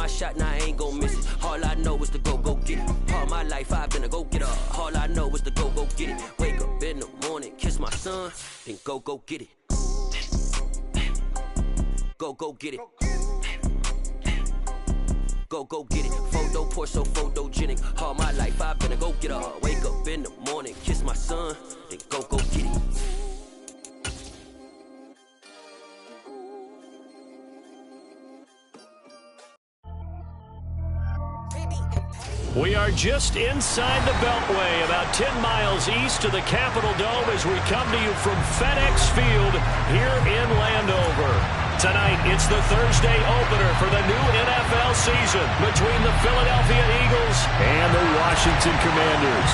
my shot, now I ain't gon' miss it. All I know is to go get it. All my life I've been a go-getter. All I know is to go get it. Wake up in the morning, kiss my son, then go get it. Go get it. Go get it. Photo poor, so photogenic. All my life I've been a go-getter. Wake up in the morning, kiss my son, then go get it. We are just inside the Beltway, about 10 miles east of the Capitol Dome as we come to you from FedEx Field here in Landover. Tonight, it's the Thursday opener for the new NFL season between the Philadelphia Eagles and the Washington Commanders.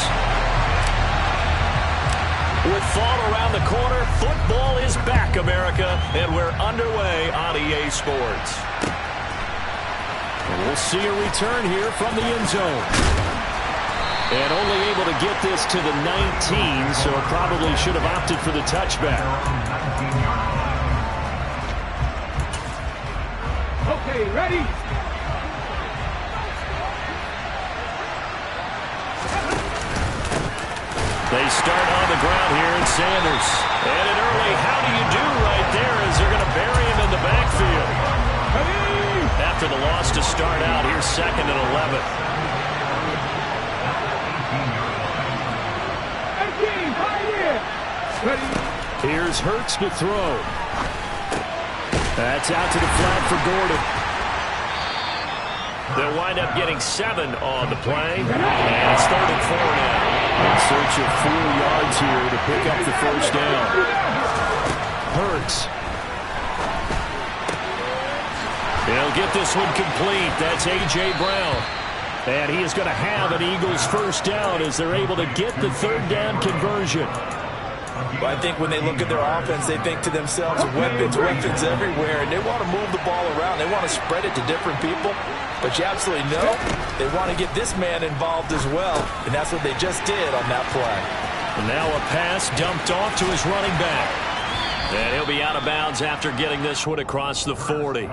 With fall around the corner, football is back, America, and we're underway on EA Sports. And we'll see a return here from the end zone. And only able to get this to the 19, so probably should have opted for the touchback. Okay, ready? They start on the ground here in Sanders. And an early how do you do right there as they're going to bury him in the backfield. After the loss to start out, here's 2nd and 11. Here's Hurts to throw. That's out to the flat for Gordon. They'll wind up getting 7 on the play. And it's 3rd and 4 now. In search of 4 yards here to pick up the first down. Hurts. They'll get this one complete. That's A.J. Brown. And he is going to have an Eagles first down as they're able to get the 3rd down conversion. Well, I think when they look at their offense, they think to themselves, weapons everywhere, and they want to move the ball around. They want to spread it to different people. But you absolutely know they want to get this man involved as well, and that's what they just did on that play. And now a pass dumped off to his running back. And he'll be out of bounds after getting this one across the 40.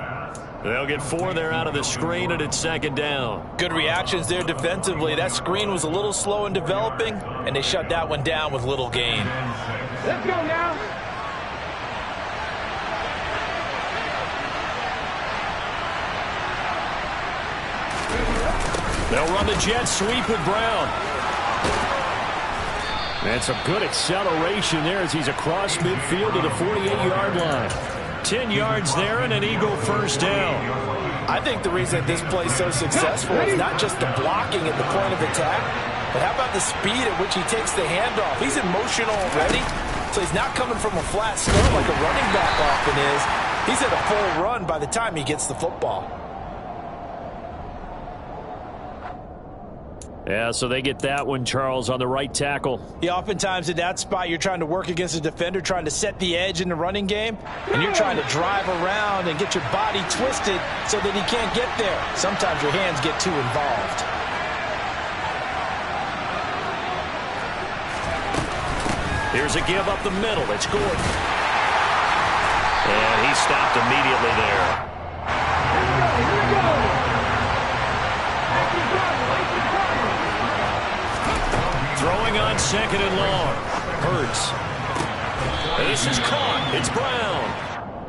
They'll get 4 there out of the screen, and it's 2nd down. Good reactions there defensively. That screen was a little slow in developing, and they shut that one down with little gain. Let's go now. They'll run the jet sweep with Brown. And some good acceleration there as he's across midfield to the 48-yard line. 10 yards there and an Eagle first down. I think the reason that this play is so successful is not just the blocking at the point of attack, but how about the speed at which he takes the handoff? He's in motion already, so he's not coming from a flat start like a running back often is. He's at a full run by the time he gets the football. Yeah, so they get that one, Charles, on the right tackle. Yeah, oftentimes in that spot, you're trying to work against a defender, trying to set the edge in the running game, and you're trying to drive around and get your body twisted so that he can't get there. Sometimes your hands get too involved. Here's a give up the middle. It's Gordon. And he stopped immediately there. Here we go. Throwing on 2nd and long. Hurts. This is caught. It's Brown.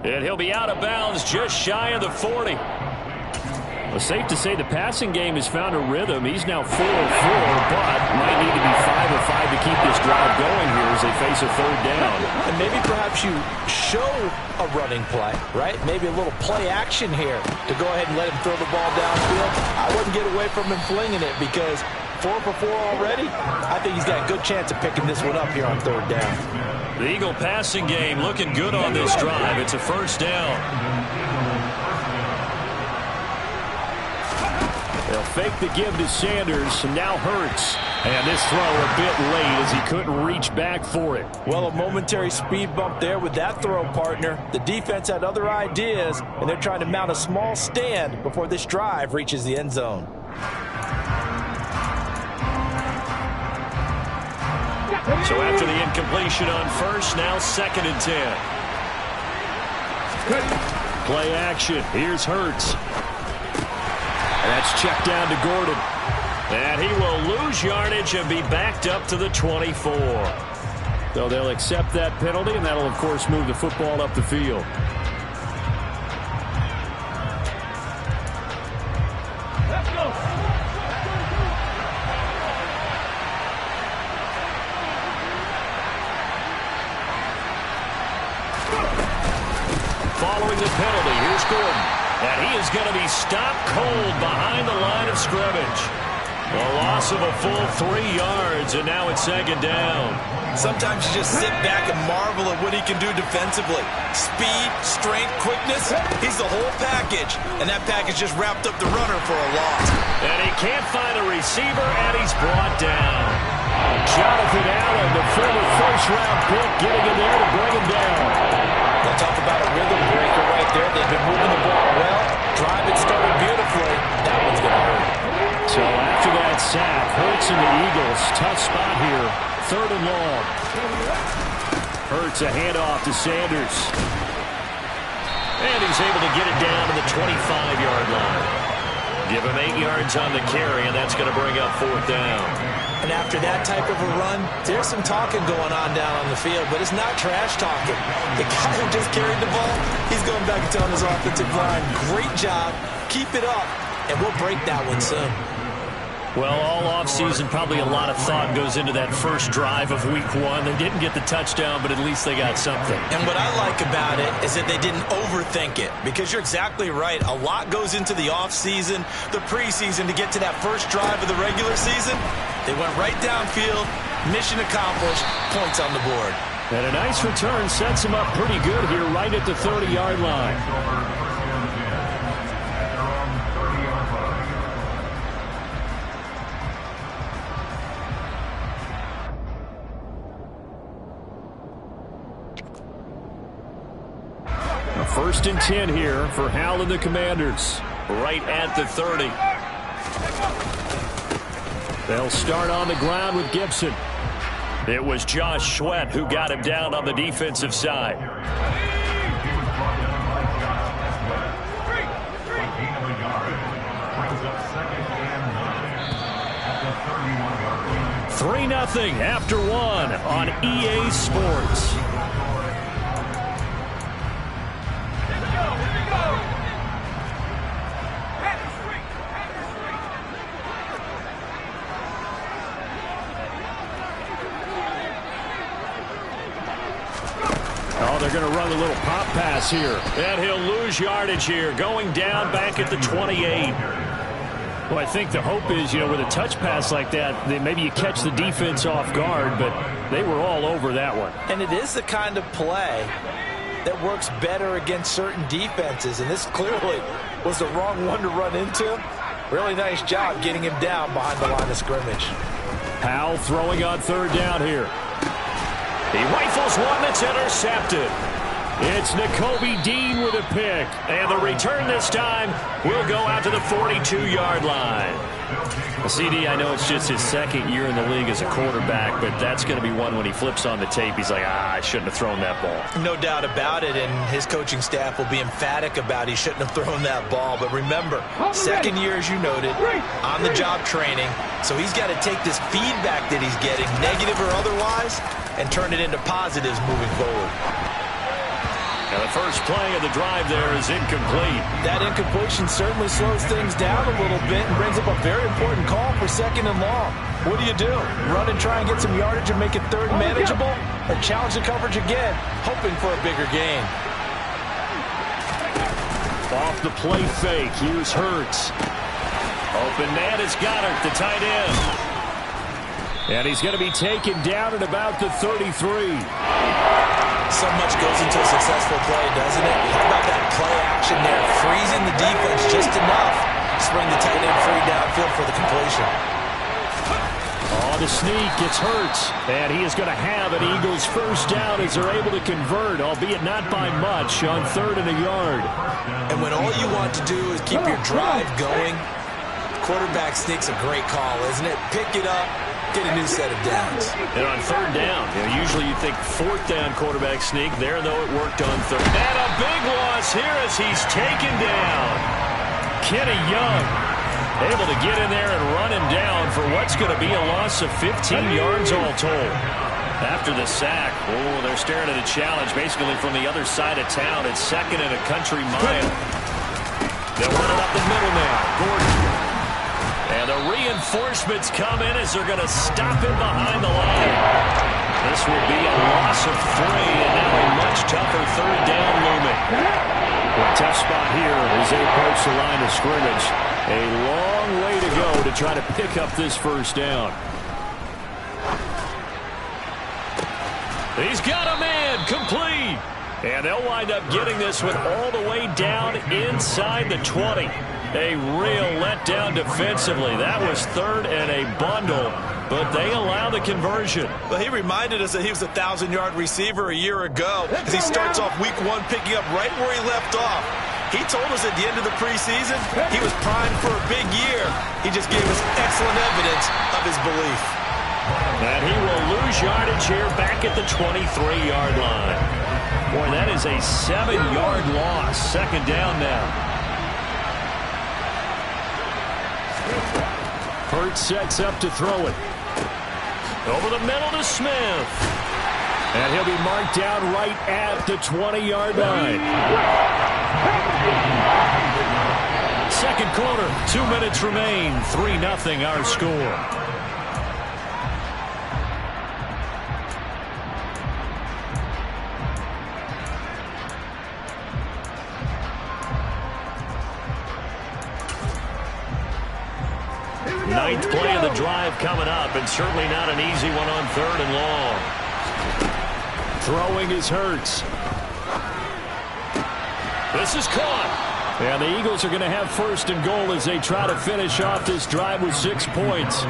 And he'll be out of bounds just shy of the 40. Well, safe to say the passing game has found a rhythm. He's now 4-4, but might need to be 5-5 to keep this drive going here as they face a 3rd down. And maybe perhaps you show a running play, right? Maybe a little play action here to go ahead and let him throw the ball downfield. I wouldn't get away from him flinging it because 4 for 4 already. I think he's got a good chance of picking this one up here on 3rd down. The Eagle passing game looking good on this drive. It's a first down. They'll fake the give to Sanders, and now Hurts. And this throw a bit late as he couldn't reach back for it. Well, a momentary speed bump there with that throw, partner. The defense had other ideas, and they're trying to mount a small stand before this drive reaches the end zone. So after the incompletion on first, now 2nd and 10. Play action. Here's Hurts. And that's checked down to Gordon. And he will lose yardage and be backed up to the 24. So they'll accept that penalty, and that'll, of course, move the football up the field. Let's go. Following the penalty, here's Gordon. And he is going to be stopped cold behind the line of scrimmage. A loss of a full 3 yards, and now it's 2nd down. Sometimes you just sit back and marvel at what he can do defensively. Speed, strength, quickness, he's the whole package. And that package just wrapped up the runner for a loss. And he can't find a receiver, and he's brought down. Jonathan Allen, the former first-round pick, getting in there to bring him down. They'll talk about a rhythm breaker right there. They've been moving the ball well. Drive it started beautifully. That one's going to hurt. So after that sack, Hurts and the Eagles, tough spot here. 3rd and long. Hurts a handoff to Sanders. And he's able to get it down to the 25-yard line. Give him 8 yards on the carry, and that's going to bring up 4th down. And after that type of a run, there's some talking going on down on the field, but it's not trash talking. The guy who just carried the ball, he's going back and telling his offensive line, great job, keep it up, and we'll break that one soon. Well, all offseason, probably a lot of thought goes into that first drive of Week 1. They didn't get the touchdown, but at least they got something. And what I like about it is that they didn't overthink it, because you're exactly right. A lot goes into the offseason, the preseason, to get to that first drive of the regular season. They went right downfield, mission accomplished, points on the board. And a nice return sets him up pretty good here right at the 30-yard line. First and 10 here for Hal and the Commanders. Right at the 30. They'll start on the ground with Gibson. It was Josh Sweat who got him down on the defensive side. Three 3-0 after 1 on EA Sports. They're going to run a little pop pass here. And he'll lose yardage here, going down back at the 28. Well, I think the hope is, with a touch pass like that, maybe you catch the defense off guard, but they were all over that one. And it is the kind of play that works better against certain defenses, and this clearly was the wrong one to run into. Really nice job getting him down behind the line of scrimmage. Hal throwing on 3rd down here. He rifles one that's intercepted. It's Nakobe Dean with a pick. And the return this time will go out to the 42-yard line. Well, CD, I know it's just his 2nd year in the league as a quarterback, but that's going to be one when he flips on the tape. He's like, I shouldn't have thrown that ball. No doubt about it, and his coaching staff will be emphatic about he shouldn't have thrown that ball. But remember, 2nd year, as you noted, on-the-job training. So he's got to take this feedback that he's getting, negative or otherwise, and turn it into positives moving forward. And the first play of the drive there is incomplete. That incompletion certainly slows things down a little bit and brings up a very important call for 2nd and long. What do? Run and try and get some yardage and make it 3rd and manageable? Or challenge the coverage again, hoping for a bigger gain? Off the play fake, here's Hurts. Open man is Goddard, the tight end. And he's going to be taken down at about the 33. So much goes into a successful play, doesn't it? How about that play action there? Freezing the defense just enough to bring the tight end free downfield for the completion. Oh, the sneak gets Hurts. And he is going to have an Eagles first down as they're able to convert, albeit not by much, on 3rd and a yard. And when all you want to do is keep your drive going, quarterback sneak's a great call, isn't it? Pick it up. Get a new set of downs. And on 3rd down, usually you think 4th down quarterback sneak. There, though, it worked on 3rd. And a big loss here as he's taken down. Kenny Young able to get in there and run him down for what's going to be a loss of 15 yards all told. After the sack, they're staring at a challenge basically from the other side of town. It's second and a country mile. They'll run it up the middle now. Gordon. And the reinforcements come in as they're going to stop him behind the line. This will be a loss of 3, and now a much tougher third down looming. A tough spot here as they approach the line of scrimmage. A long way to go to try to pick up this first down. He's got a man complete. And they'll wind up getting this one all the way down inside the 20. A real letdown defensively. That was third and a bundle, but they allow the conversion. Well, he reminded us that he was a 1,000-yard receiver a year ago as he starts off week 1 picking up right where he left off. He told us at the end of the preseason he was primed for a big year. He just gave us excellent evidence of his belief. And he will lose yardage here back at the 23-yard line. Boy, that is a 7-yard loss. Second down now. Hurts sets up to throw it. Over the middle to Smith. And he'll be marked down right at the 20-yard line. Second quarter, 2 minutes remain. 3-0 our score. Ninth play of the drive coming up, and certainly not an easy one on third and long. Throwing is Hurts. This is caught. And the Eagles are going to have first and goal as they try to finish off this drive with 6 points.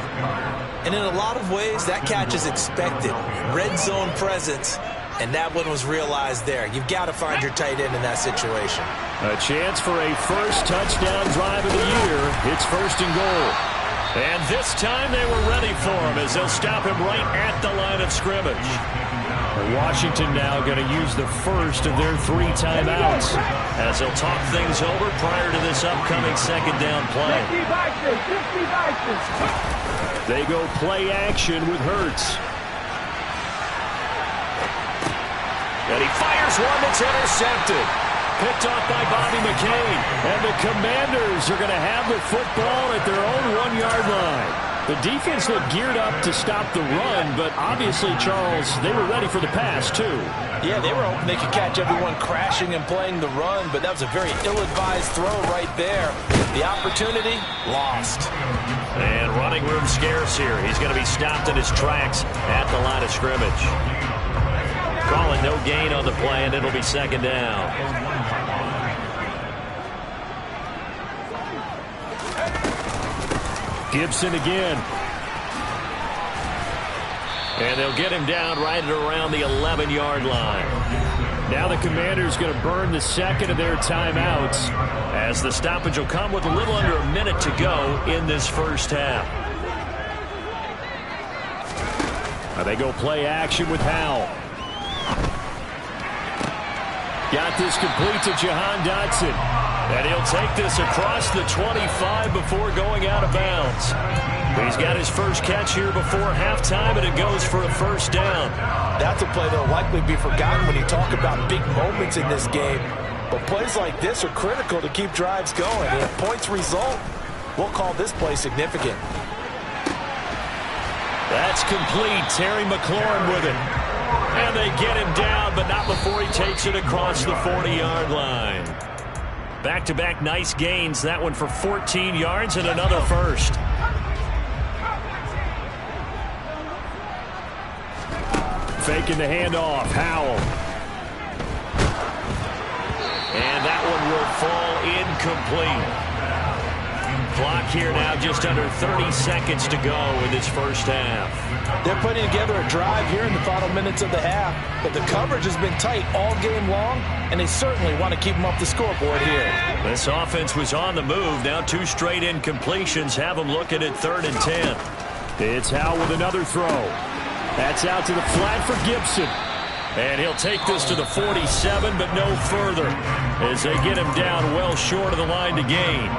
And in a lot of ways, that catch is expected. Red zone presence, and that one was realized there. You've got to find your tight end in that situation. A chance for a first touchdown drive of the year. It's first and goal. And this time they were ready for him as they'll stop him right at the line of scrimmage. Washington now going to use the first of their 3 timeouts as they'll talk things over prior to this upcoming second down play. They go play action with Hurts. And he fires one that's intercepted. Picked off by Bobby McCain. And the Commanders are going to have the football at their own 1-yard line. The defense looked geared up to stop the run, but obviously, Charles, they were ready for the pass, too. Yeah, they were hoping they could catch everyone crashing and playing the run, but that was a very ill-advised throw right there. The opportunity, lost. And running room scarce here. He's going to be stopped in his tracks at the line of scrimmage. Calling no gain on the play, and it'll be second down. Gibson again. And they'll get him down right at around the 11-yard line. Now the Commanders going to burn the second of their timeouts as the stoppage will come with a little under a minute to go in this first half. They go play action with Howell. Got this complete to Jahan Dotson. And he'll take this across the 25 before going out of bounds. He's got his first catch here before halftime, and it goes for a first down. That's a play that will likely be forgotten when you talk about big moments in this game. But plays like this are critical to keep drives going. And if points result, we'll call this play significant. That's complete. Terry McLaurin with it. And they get him down, but not before he takes it across the 40-yard line. Back-to-back nice gains. That one for 14 yards and another first. Faking the handoff. Howell. And that one will fall incomplete. Clock here now just under 30 seconds to go in this first half. They're putting together a drive here in the final minutes of the half, but the coverage has been tight all game long, and they certainly want to keep them off the scoreboard here. This offense was on the move. Now 2 straight incompletions have them looking at 3rd and 10. It's Howell with another throw. That's out to the flat for Gibson. And he'll take this to the 47, but no further as they get him down well short of the line to gain.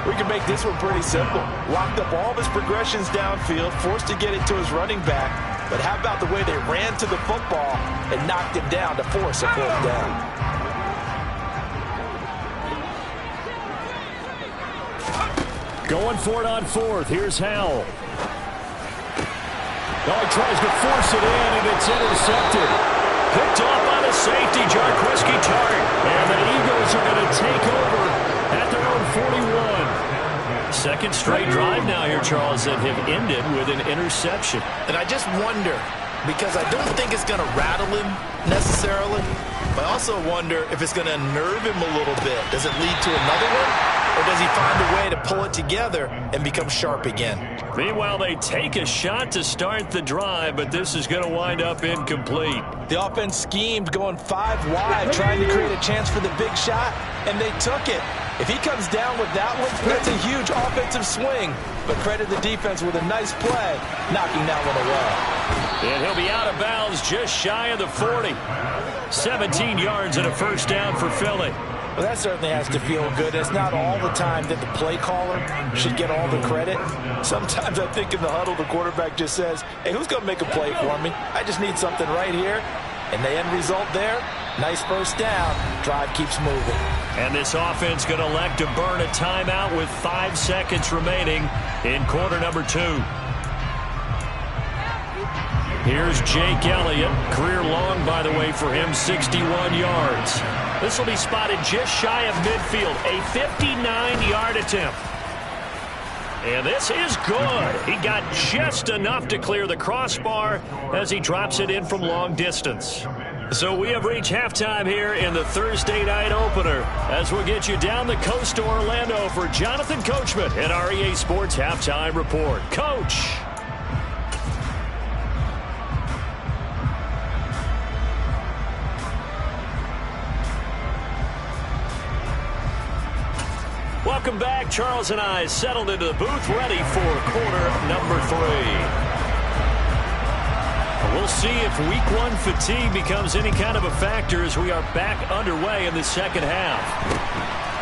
We can make this one pretty simple. Locked up all of his progressions downfield, forced to get it to his running back. But how about the way they ran to the football and knocked him down to force a fourth down? Going for it on fourth. Here's Howell. Oh, he tries to force it in, and it's intercepted. Picked off by the safety, Jarquiski Tartt. And the Eagles are going to take over at their own 41. Second straight drive now here, Charles, that have ended with an interception. And I just wonder, because I don't think it's going to rattle him necessarily, but I also wonder if it's going to unnerve him a little bit. Does it lead to another one? Or does he find a way to pull it together and become sharp again? Meanwhile, they take a shot to start the drive, but this is going to wind up incomplete. The offense schemed going 5 wide, trying to create a chance for the big shot, and they took it. If he comes down with that one, that's a huge offensive swing. But credit the defense with a nice play, knocking that one away. And he'll be out of bounds just shy of the 40. 17 yards and a first down for Philly. Well, that certainly has to feel good. It's not all the time that the play caller should get all the credit. Sometimes I think in the huddle, the quarterback just says, hey, who's going to make a play for me? I just need something right here. And the end result there, nice first down. Drive keeps moving. And this offense going to elect to burn a timeout with 5 seconds remaining in quarter number 2. Here's Jake Elliott. Career long, by the way, for him, 61 yards. This will be spotted just shy of midfield, a 59-yard attempt. And this is good. He got just enough to clear the crossbar as he drops it in from long distance. So we have reached halftime here in the Thursday night opener as we'll get you down the coast to Orlando for Jonathan Coachman and our EA Sports Halftime Report. Coach. Welcome back. Charles and I settled into the booth, ready for quarter number 3. We'll see if week 1 fatigue becomes any kind of a factor as we are back underway in the second half.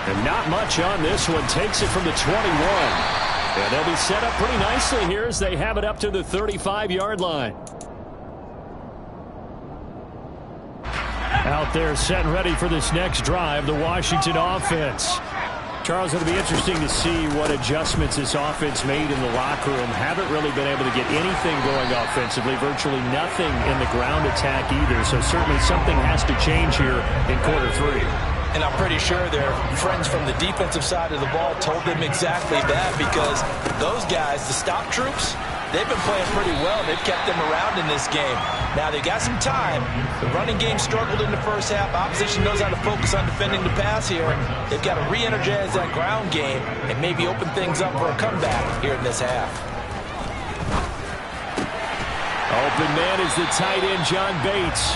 And not much on this one. Takes it from the 21. And they'll be set up pretty nicely here as they have it up to the 35-yard line. Out there set and ready for this next drive, the Washington offense. Charles, it'll be interesting to see what adjustments this offense made in the locker room. Haven't really been able to get anything going offensively, virtually nothing in the ground attack either. So certainly something has to change here in quarter 3. And I'm pretty sure their friends from the defensive side of the ball told them exactly that, because those guys, the stop troops, they've been playing pretty well. They've kept them around in this game. Now, they've got some time. The running game struggled in the first half. Opposition knows how to focus on defending the pass here. They've got to re-energize that ground game and maybe open things up for a comeback here in this half. Open man is the tight end, John Bates.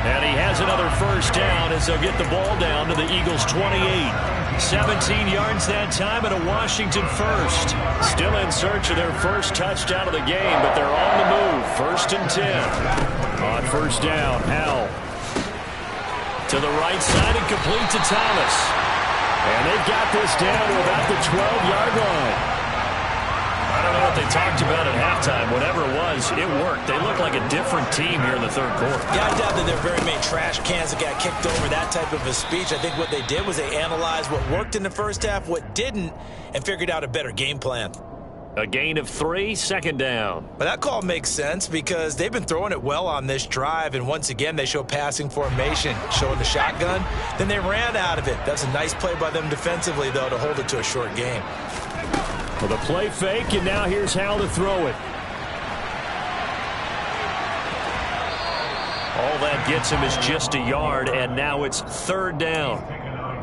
And he has another first down as they'll get the ball down to the Eagles' 28. 17 yards that time and a Washington first. Still in search of their first touchdown of the game, but they're on the move. 1st and 10. On first down, Howell. To the right side and complete to Thomas. And they've got this down to about the 12-yard line. I don't know what they talked about at halftime. Whatever it was, it worked. They look like a different team here in the third quarter. Yeah, I doubt that there are very many trash cans that got kicked over, that type of a speech. I think what they did was they analyzed what worked in the first half, what didn't, and figured out a better game plan. A gain of 3, 2nd down. But that call makes sense because they've been throwing it well on this drive, and once again they show passing formation, showing the shotgun. Then they ran out of it. That's a nice play by them defensively, though, to hold it to a short game. With a play fake, and now here's Howell to throw it. All that gets him is just a yard, and now it's 3rd down.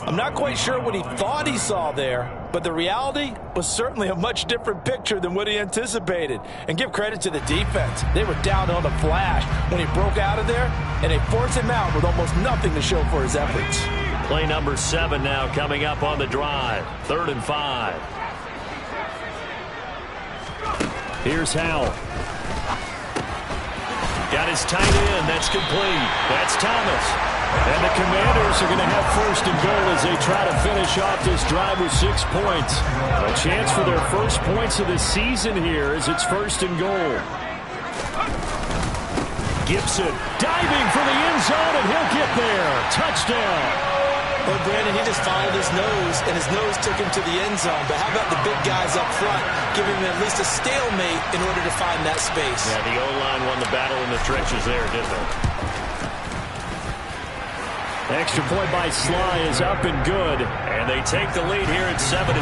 I'm not quite sure what he thought he saw there, but the reality was certainly a much different picture than what he anticipated. And give credit to the defense. They were down on the flash when he broke out of there, and they forced him out with almost nothing to show for his efforts. Play number 7 now coming up on the drive. 3rd and 5. Here's Howell. Got his tight end. That's complete. That's Thomas. And the Commanders are going to have first and goal as they try to finish off this drive with 6 points. A chance for their first points of the season here as it's first and goal. Gibson diving for the end zone, and he'll get there. Touchdown. Well, Brandon, he just followed his nose, and his nose took him to the end zone. But how about the big guys up front, giving him at least a stalemate in order to find that space? Yeah, the O-line won the battle in the trenches there, didn't they? Extra point by Sly is up and good, and they take the lead here at 7-6.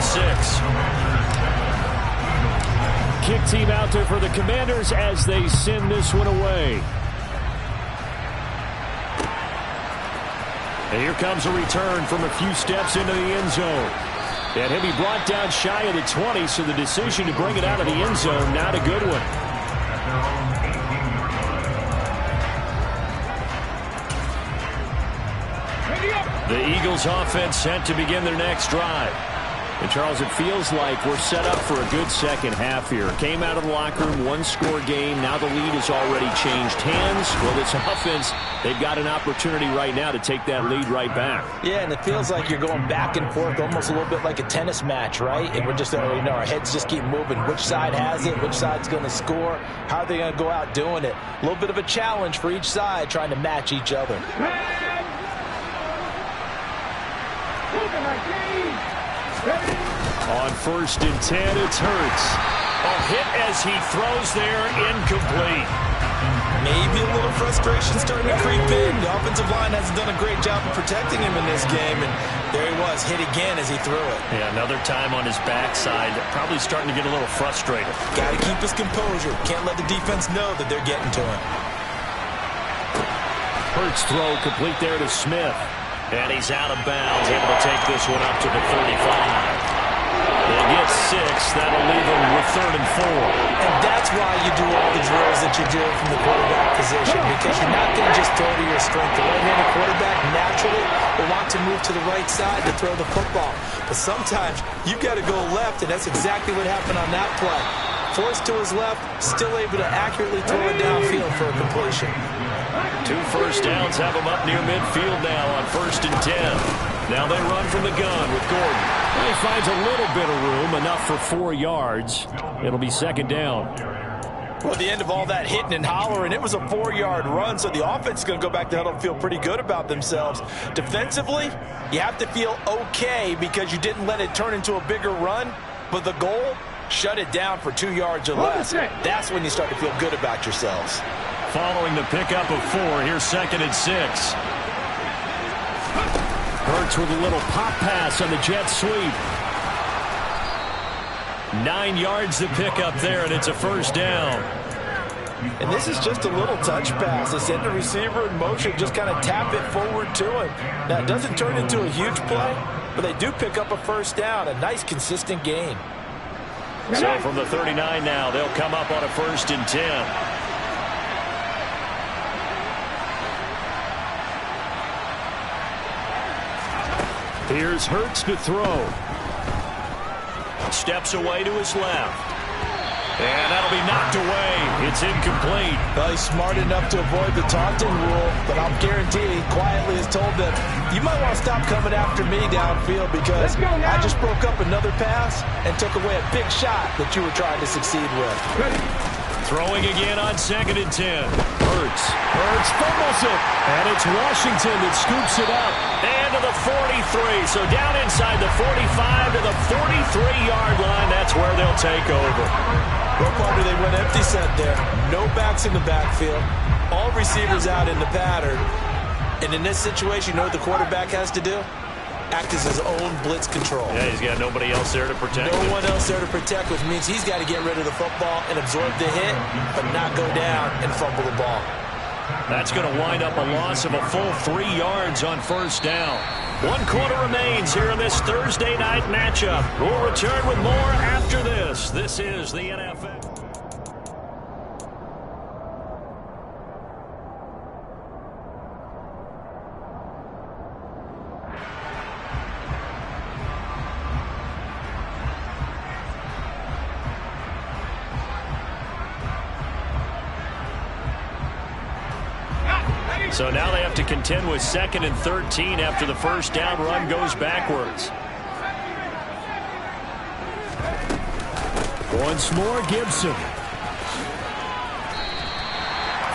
Kick team out there for the Commanders as they send this one away. And here comes a return from a few steps into the end zone. And he'll be brought down shy of the 20, so the decision to bring it out of the end zone, not a good one. The Eagles offense set to begin their next drive. And, Charles, it feels like we're set up for a good second half here. Came out of the locker room, one-score game. Now the lead has already changed hands. Well, this offense, they've got an opportunity right now to take that lead right back. Yeah, and it feels like you're going back and forth, almost a little bit like a tennis match, right? And we're just, our heads just keep moving. Which side has it? Which side's going to score? How are they going to go out doing it? A little bit of a challenge for each side, trying to match each other. On first and 10, it's Hurts. A hit as he throws there, incomplete. Maybe a little frustration starting to creep in. The offensive line hasn't done a great job of protecting him in this game, and there he was, hit again as he threw it. Yeah, another time on his backside, probably starting to get a little frustrated. Got to keep his composure. Can't let the defense know that they're getting to him. Hurts throw complete there to Smith. And he's out of bounds, able to take this one up to the 35. They get 6. That'll leave them with 3rd and 4. And that's why you do all the drills that you do from the quarterback position, because you're not going to just throw to your strength. The right-handed quarterback naturally will want to move to the right side to throw the football. But sometimes you've got to go left, and that's exactly what happened on that play. Forced to his left, still able to accurately throw it downfield for a completion. 2 first downs have them up near midfield now on 1st and 10. Now they run from the gun with Gordon. And he finds a little bit of room, enough for 4 yards. It'll be 2nd down. Well, at the end of all that hitting and hollering, it was a 4-yard run, so the offense is going to go back to huddle and feel pretty good about themselves. Defensively, you have to feel okay because you didn't let it turn into a bigger run, but the goal, shut it down for 2 yards or less. That's when you start to feel good about yourselves. Following the pickup of 4, here's 2nd and 6. Hurts with a little pop pass on the jet sweep. 9 yards to pick up there, and it's a 1st down. And this is just a little touch pass. They send the receiver in motion, just kind of tap it forward to him. Now, it doesn't turn into a huge play, but they do pick up a 1st down, a nice, consistent gain. So from the 39 now, they'll come up on a 1st and 10. Here's Hurts to throw. Steps away to his left. And that'll be knocked away. It's incomplete. Well, he's smart enough to avoid the taunting rule, but I'll guarantee he quietly has told them, you might want to stop coming after me downfield because I just broke up another pass and took away a big shot that you were trying to succeed with. Throwing again on 2nd and 10. Hurts fumbles it. And it's Washington that scoops it up. And to the 43. So down inside the 45 to the 43-yard line. That's where they'll take over. Well, partner, they went empty set there. No backs in the backfield. All receivers out in the pattern. And in this situation, you know what the quarterback has to do? Act as his own blitz control. Yeah, he's got nobody else there to protect him. No one else there to protect, which means he's got to get rid of the football and absorb the hit, but not go down and fumble the ball. That's going to wind up a loss of a full 3 yards on 1st down. 1 quarter remains here in this Thursday night matchup. We'll return with more after this. This is the NFL. So now they have to contend with 2nd and 13 after the first down run goes backwards. Once more, Gibson.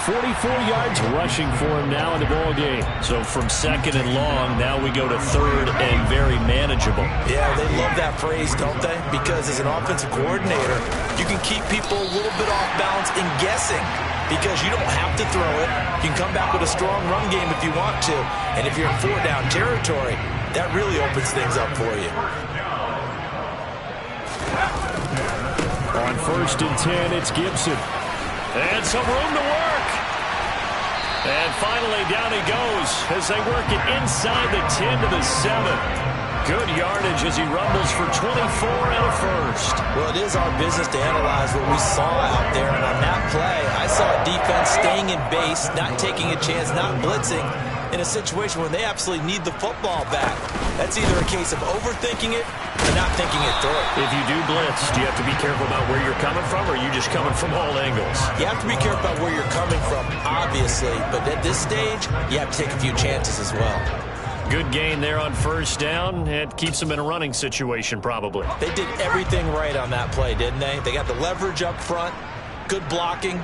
44 yards rushing for him now in the ball game. So from 2nd and long, now we go to 3rd and very manageable. Yeah, they love that phrase, don't they? Because as an offensive coordinator, you can keep people a little bit off balance and guessing because you don't have to throw it. You can come back with a strong run game if you want to. And if you're in 4-down territory, that really opens things up for you. On 1st and 10, it's Gibson. And some room to work. And finally, down he goes as they work it inside the 10 to the 7. Good yardage as he rumbles for 24 and a first. Well, it is our business to analyze what we saw out there. And on that play, I saw a defense staying in base, not taking a chance, not blitzing, in a situation where they absolutely need the football back. That's either a case of overthinking it or not thinking it through. If you do blitz, do you have to be careful about where you're coming from, or are you just coming from all angles? You have to be careful about where you're coming from, obviously, but at this stage, you have to take a few chances as well. Good gain there on 1st down. It keeps them in a running situation, probably. They did everything right on that play, didn't they? They got the leverage up front, good blocking,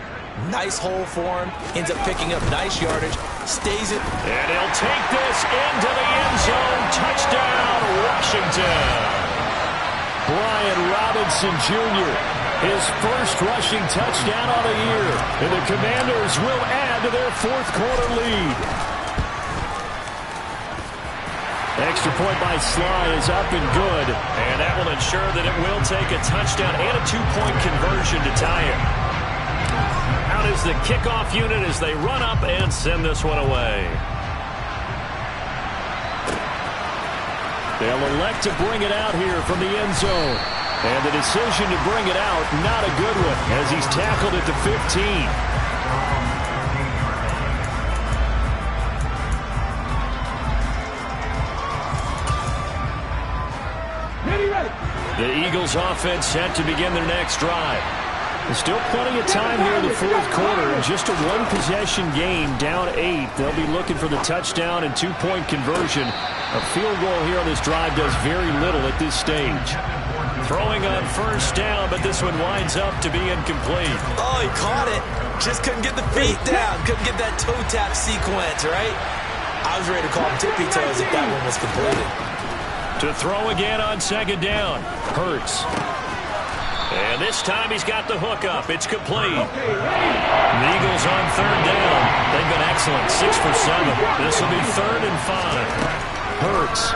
nice hole for him, ends up picking up nice yardage, stays it. And he'll take this into the end zone. Touchdown, Washington. Brian Robinson Jr., his first rushing touchdown on the year. And the Commanders will add to their 4th quarter lead. Extra point by Sly is up and good. And that will ensure that it will take a touchdown and a 2-point conversion to tie it. Out is the kickoff unit as they run up and send this one away. They'll elect to bring it out here from the end zone. And the decision to bring it out, not a good one, as he's tackled at the 15. The Eagles offense set to begin their next drive. There's still plenty of time here in the 4th quarter. Just a 1-possession game, down 8. They'll be looking for the touchdown and 2-point conversion. A field goal here on this drive does very little at this stage. Throwing on 1st down, but this one winds up to be incomplete. Oh, he caught it. Just couldn't get the feet down. Couldn't get that toe tap sequence, right? I was ready to call him tippy toes if that one was completed. To throw again on 2nd down. Hurts. And this time he's got the hook up. It's complete. The Eagles on 3rd down. They've been excellent. 6 for 7. This will be 3rd and 5. Hurts.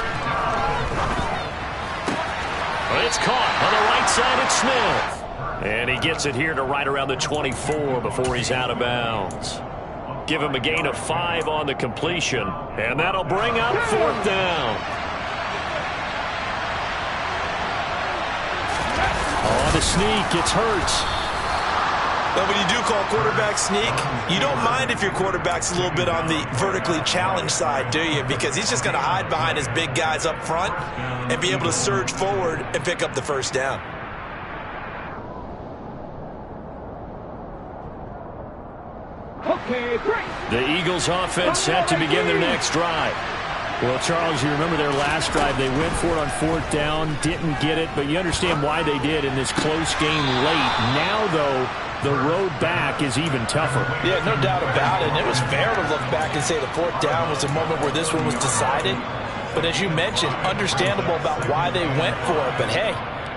It's caught on the right side. It's Smith. And he gets it here to right around the 24 before he's out of bounds. Give him a gain of 5 on the completion. And that'll bring up 4th down. On the sneak, it's Hurts. But when you do call quarterback sneak, you don't mind if your quarterback's a little bit on the vertically challenged side, do you? Because he's just going to hide behind his big guys up front and be able to surge forward and pick up the 1st down. Okay, great. The Eagles offense set to begin their next drive. Well, Charles, you remember their last drive. They went for it on 4th down, didn't get it, but you understand why they did in this close game late. Now, though, the road back is even tougher. Yeah, no doubt about it. And it was fair to look back and say the 4th down was the moment where this one was decided. But as you mentioned, understandable about why they went for it. But, hey,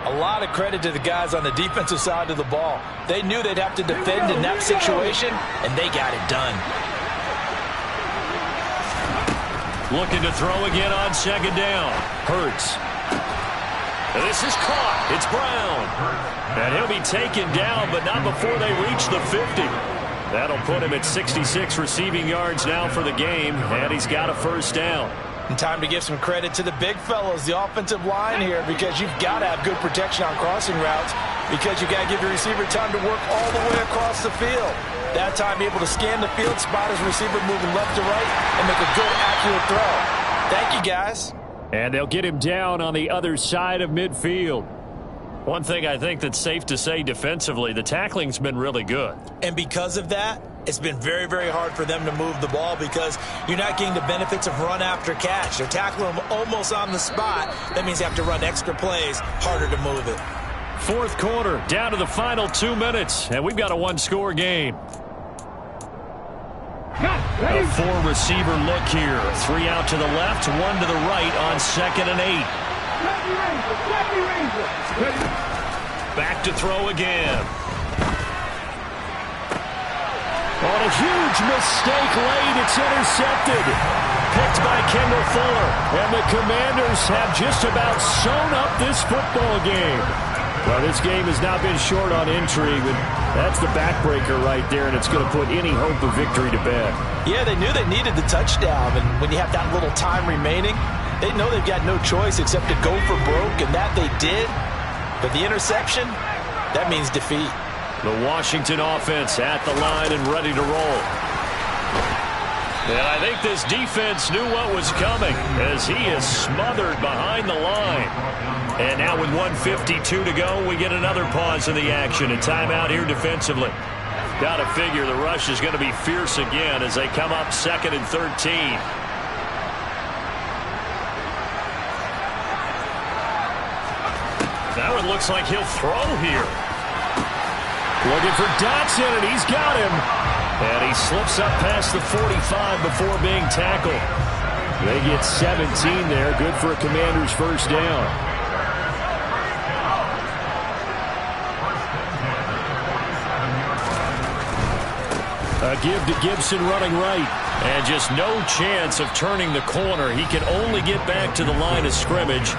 a lot of credit to the guys on the defensive side of the ball. They knew they'd have to defend in that situation, and they got it done. Looking to throw again on 2nd down. Hurts. This is caught. It's Brown. And he'll be taken down, but not before they reach the 50. That'll put him at 66 receiving yards now for the game, and he's got a 1st down. And time to give some credit to the big fellows, the offensive line here, because you've got to have good protection on crossing routes, because you've got to give your receiver time to work all the way across the field. That time, able to scan the field, spot his receiver moving left to right, and make a good, accurate throw. Thank you, guys. And they'll get him down on the other side of midfield. One thing I think that's safe to say defensively, the tackling's been really good. And because of that, It's been very, very hard for them to move the ball because you're not getting the benefits of run after catch. They're tackling them almost on the spot. That means they have to run extra plays, harder to move it. Fourth quarter, down to the final 2 minutes, and we've got a one-score game. A four-receiver look here. 3 out to the left, 1 to the right on 2nd and 8. Back to throw again. On a huge mistake late, it's intercepted. Picked by Kendall Fuller. And the Commanders have just about sewn up this football game. Well, this game has not been short on intrigue, but that's the backbreaker right there, and it's going to put any hope of victory to bed. Yeah, they knew they needed the touchdown, and when you have that little time remaining, they know they've got no choice except to go for broke, and that they did. But the interception, that means defeat. The Washington offense at the line and ready to roll. And I think this defense knew what was coming as he is smothered behind the line. And now with 1:52 to go, we get another pause in the action. A timeout here defensively. Got to figure the rush is going to be fierce again as they come up 2nd and 13. That one looks like he'll throw here. Looking for Dotson, and he's got him. And he slips up past the 45 before being tackled. They get 17 there. Good for a Commander's first down. A give to Gibson running right. And just no chance of turning the corner. He can only get back to the line of scrimmage.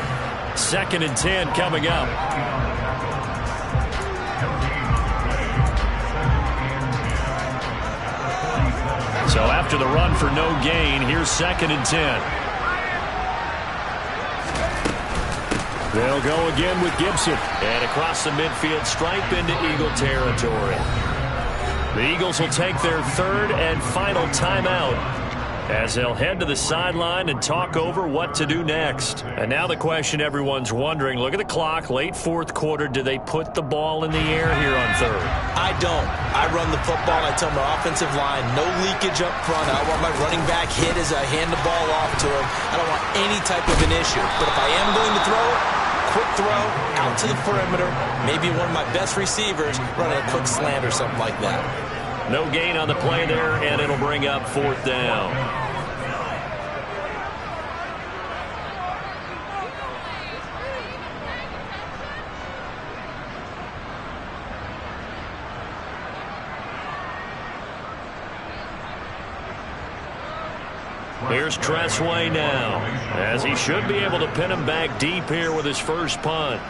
2nd and 10 coming up. So after the run for no gain, here's 2nd and 10. They'll go again with Gibson. And across the midfield stripe into Eagle territory. The Eagles will take their 3rd and final timeout as they'll head to the sideline and talk over what to do next. And now the question everyone's wondering, look at the clock, late 4th quarter, do they put the ball in the air here on 3rd? I don't. I run the football, and I tell my offensive line, no leakage up front. I want my running back hit as I hand the ball off to him. I don't want any type of an issue. But if I am going to throw it, quick throw, out to the perimeter, maybe one of my best receivers running a quick slant or something like that. No gain on the play there, and it'll bring up 4th down. Here's Tressway now, as he should be able to pin him back deep here with his first punt.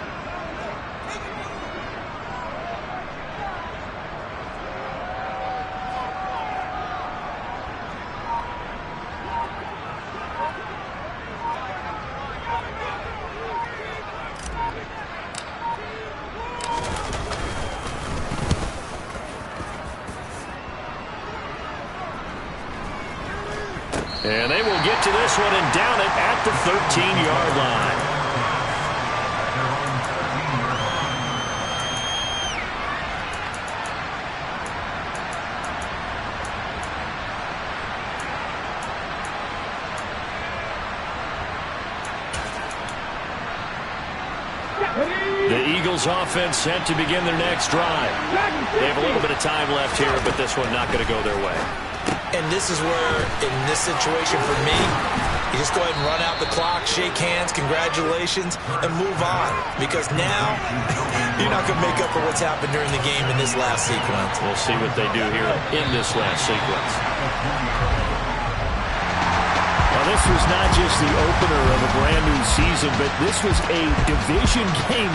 And they will get to this one and down it at the 13-yard line. The Eagles offense set to begin their next drive. They have a little bit of time left here, but this one not going to go their way. And this is where, in this situation for me, you just go ahead and run out the clock, shake hands, congratulations, and move on. Because now, you're not going to make up for what's happened during the game in this last sequence. We'll see what they do here in this last sequence. Well, this was not just the opener of a brand new season, but this was a division game.